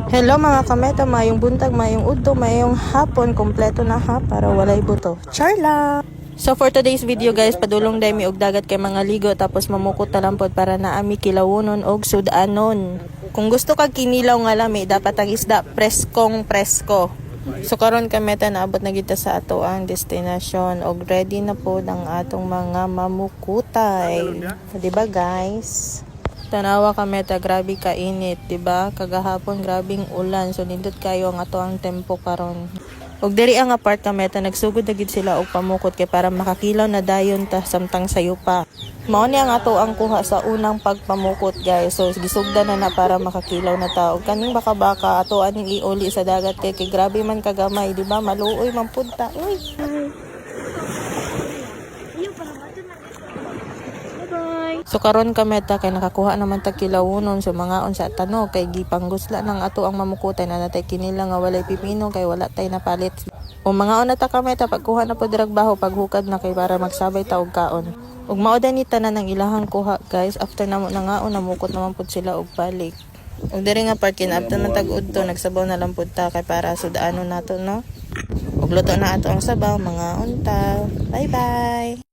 Hello mga kameto, mayong buntag, mayong udto, mayong hapon, kompleto na ha para walay buto. Charla! So for today's video guys, padulong dai mi og dagat kay mga ligo tapos mamukot ta lang pod para naami kilawunon og sudanon. Kung gusto kag kinilaw nga lami, dapat ang isda preskong presko. So karon kameta naabot na kita sa ato ang destination og ready na pod ang atong mga mamukutay. Di ba guys? Tanawa ka meta, grabe ka init, 'di ba? Kagahapon grabing ulan, so nindot kayo ang ato ang tempo karon. Og diri ang apart ka meta, nagsugod na gid sila og pamukot kay para makakilaw na dayon ta samtang sayo pa. Mao ni ang ato ang kuha sa unang pagpamukot guys. So gisugdan na para makakilaw na ta. Og kaning baka-baka ato aning iuli sa dagat kay grabe man kagamay, 'di ba? Maluoy man pud ta. Uy. So karon kameta kay nakakuha naman ta kilawunon so mangaon sa tano kay gipanggusla nang ato ang mamukutan na natay kinila nga walay pipino kay wala tay napalit. O mangaon na ta kameta pagkuha na pod dragbaho paghukad na kay para magsabay ta og kaon. Ug mao ni tanan ang ilahang kuha guys, after namo nangaon namukot naman pod sila og balik. Ug diri nga part kin after na tag-udto nagsabaw na lang pod ta kay para sudaanon nato no. Ug luto na ato ang sabaw, mangaon ta. Bye bye.